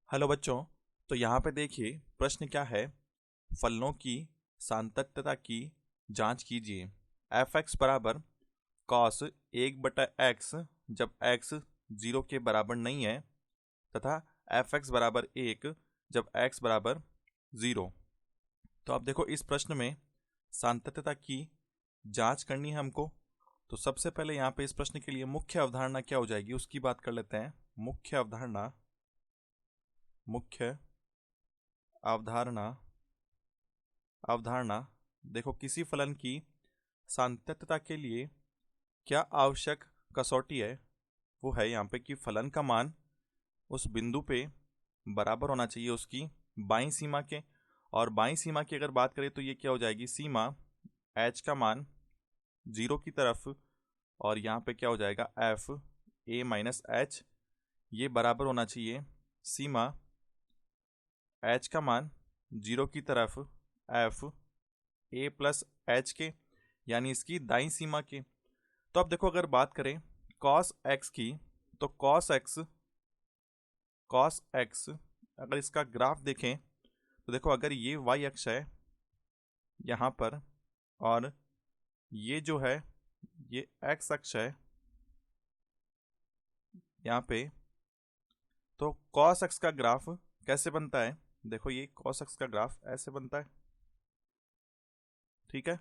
Hello बच्चों। तो यहाँ पे देखिए प्रश्न क्या है। फलनों की सातत्यता की जांच कीजिए। एफ एक्स बराबर कॉस 1/x जब x 0 के बराबर नहीं है तथा एफ एक्स बराबर 1 जब x बराबर 0। तो अब देखो इस प्रश्न में सातत्यता की जांच करनी है हमको। तो सबसे पहले यहाँ पे इस प्रश्न के लिए मुख्य अवधारणा क्या हो जाएगी उसकी बात कर लेते हैं। मुख्य अवधारणा अवधारणा देखो किसी फलन की सातत्यता के लिए क्या आवश्यक कसौटी है वो है यहाँ पे कि फलन का मान उस बिंदु पे बराबर होना चाहिए उसकी बाईं सीमा के। और बाईं सीमा की अगर बात करें तो ये क्या हो जाएगी, सीमा h का मान 0 की तरफ और यहाँ पे क्या हो जाएगा f a माइनस एच, ये बराबर होना चाहिए सीमा h का मान 0 की तरफ f a प्लस एच के, यानी इसकी दाईं सीमा के। तो अब देखो अगर बात करें cos x की तो cos x अगर इसका ग्राफ देखें तो देखो अगर ये y अक्ष है यहाँ पर और ये जो है ये x अक्ष है यहाँ पे, तो cos x का ग्राफ कैसे बनता है। देखो ये cos x का ग्राफ ऐसे बनता है, ठीक है।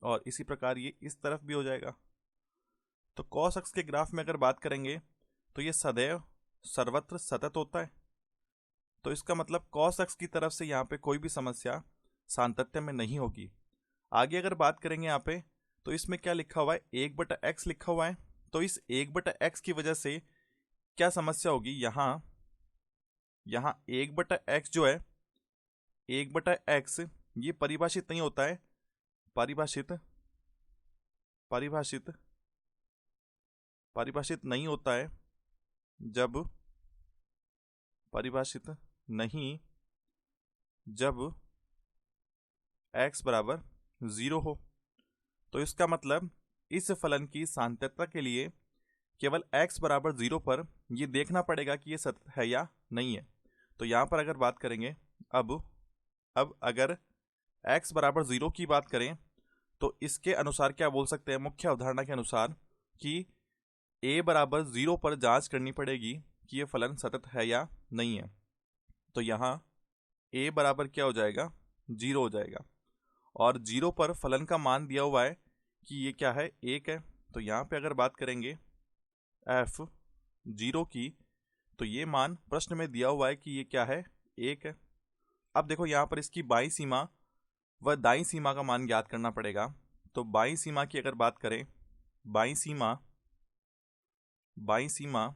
और इसी प्रकार ये इस तरफ भी हो जाएगा। तो cos x के ग्राफ में अगर बात करेंगे तो ये सदैव सर्वत्र सतत होता है। तो इसका मतलब cos x की तरफ से यहाँ पे कोई भी समस्या सातत्य में नहीं होगी। आगे अगर बात करेंगे यहाँ पे तो इसमें क्या लिखा हुआ है, 1/x लिखा हुआ है। तो इस 1/x की वजह से क्या समस्या होगी, यहाँ 1/x जो है 1/x ये परिभाषित नहीं होता है। परिभाषित परिभाषित परिभाषित नहीं होता है जब परिभाषित नहीं जब x बराबर 0 हो। तो इसका मतलब इस फलन की सातत्यता के लिए केवल x बराबर 0 पर यह देखना पड़ेगा कि यह सतत है या नहीं है। तो यहाँ पर अगर बात करेंगे अब अगर x बराबर 0 की बात करें तो इसके अनुसार क्या बोल सकते हैं, मुख्य अवधारणा के अनुसार कि a बराबर 0 पर जांच करनी पड़ेगी कि यह फलन सतत है या नहीं है। तो यहाँ a बराबर क्या हो जाएगा, 0 हो जाएगा। और 0 पर फलन का मान दिया हुआ है कि ये क्या है, 1 है। तो यहाँ पे अगर बात करेंगे f 0 की तो ये मान प्रश्न में दिया हुआ है कि ये क्या है, 1 है। अब देखो यहाँ पर इसकी बाईं सीमा व दाईं सीमा का मान ज्ञात करना पड़ेगा। तो बाईं सीमा की अगर बात करें, बाईं सीमा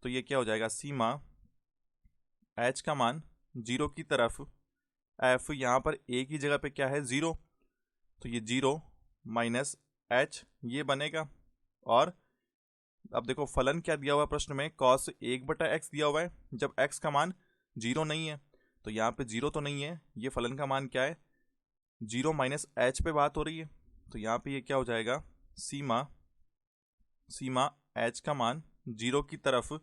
तो ये क्या हो जाएगा, सीमा h का मान 0 की तरफ f यहाँ पर a की जगह पे क्या है, 0। तो ये 0 माइनस h ये बनेगा। और अब देखो फलन क्या दिया हुआ है प्रश्न में, cos 1/x दिया हुआ है जब x का मान 0 नहीं है। तो यहाँ पे 0 तो नहीं है, ये फलन का मान क्या है, 0 माइनस h पे बात हो रही है। तो यहाँ पे ये क्या हो जाएगा, सीमा h का मान 0 की तरफ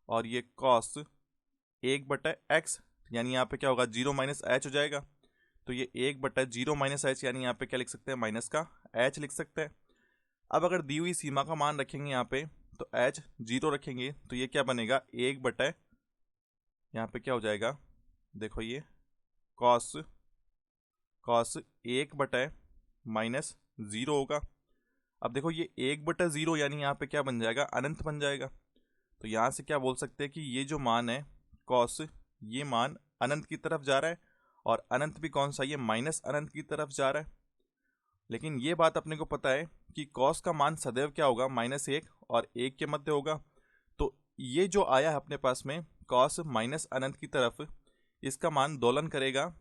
और ये cos 1/x, यानी यहाँ पे क्या होगा, 0 माइनस h हो जाएगा। तो ये 1/0 माइनस h, यानी यहाँ पे क्या लिख सकते हैं, माइनस का h लिख सकते हैं। अब अगर दी हुई सीमा का मान रखेंगे यहाँ पे तो h 0 रखेंगे तो ये क्या बनेगा, 1 यहाँ पे क्या हो जाएगा, देखो ये cos 1/-0 होगा। अब देखो ये 1/0 यानी यहाँ पे क्या बन जाएगा, अनंत बन जाएगा। तो यहाँ से क्या बोल सकते हैं कि ये जो मान है cos, ये मान अनंत की तरफ जा रहा है और अनंत भी कौन सा, ये माइनस अनंत की तरफ जा रहा है। लेकिन ये बात अपने को पता है कि cos का मान सदैव क्या होगा, -1 और 1 के मध्य होगा। तो ये जो आया है अपने पास में cos माइनस अनंत की तरफ, इसका मान दोलन करेगा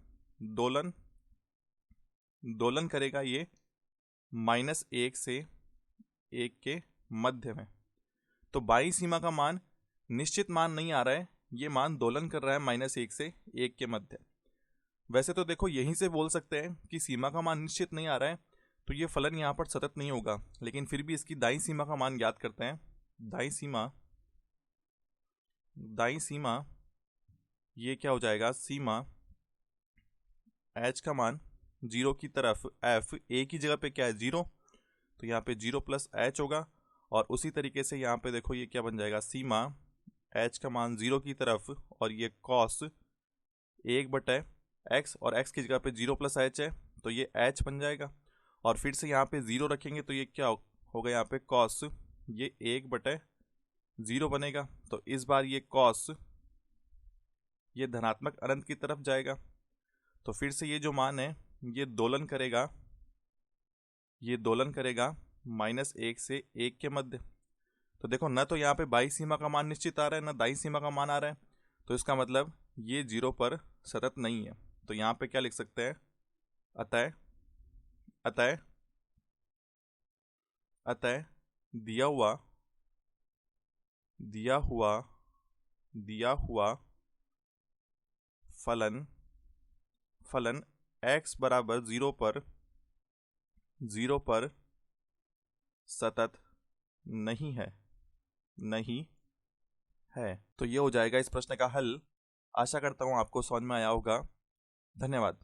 ये -1 से 1 के मध्य में। तो बाईं सीमा का मान निश्चित मान नहीं आ रहा है, ये मान दोलन कर रहा है -1 से 1 के मध्य। वैसे तो देखो यहीं से बोल सकते हैं कि सीमा का मान निश्चित नहीं आ रहा है तो ये फलन यहाँ पर सतत नहीं होगा। लेकिन फिर भी इसकी दाईं सीमा का मान ज्ञात करते हैं। दाईं सीमा, ये क्या हो जाएगा, सीमा h का मान 0 की तरफ, f a की जगह पे क्या है 0, तो यहाँ पे 0 प्लस h होगा। और उसी तरीके से यहाँ पे देखो ये क्या बन जाएगा, सीमा h का मान 0 की तरफ, और ये cos 1/x, और x की जगह पे 0 प्लस h है तो ये h बन जाएगा। और फिर से यहाँ पे 0 रखेंगे तो ये क्या होगा, यहाँ पे cos ये 1/0 बनेगा। तो इस बार ये cos ये धनात्मक अनंत की तरफ जाएगा। तो फिर से ये जो मान है ये दोलन करेगा, ये दोलन करेगा -1 से 1 के मध्य। तो देखो न तो यहाँ पे बाई सीमा का मान निश्चित आ रहा है, न दाई सीमा का मान आ रहा है, तो इसका मतलब ये 0 पर सतत नहीं है। तो यहाँ पे क्या लिख सकते हैं, अतः अतः अतः दिया हुआ फलन x बराबर 0 पर सतत नहीं है। तो ये हो जाएगा इस प्रश्न का हल। आशा करता हूँ आपको समझ में आया होगा। धन्यवाद।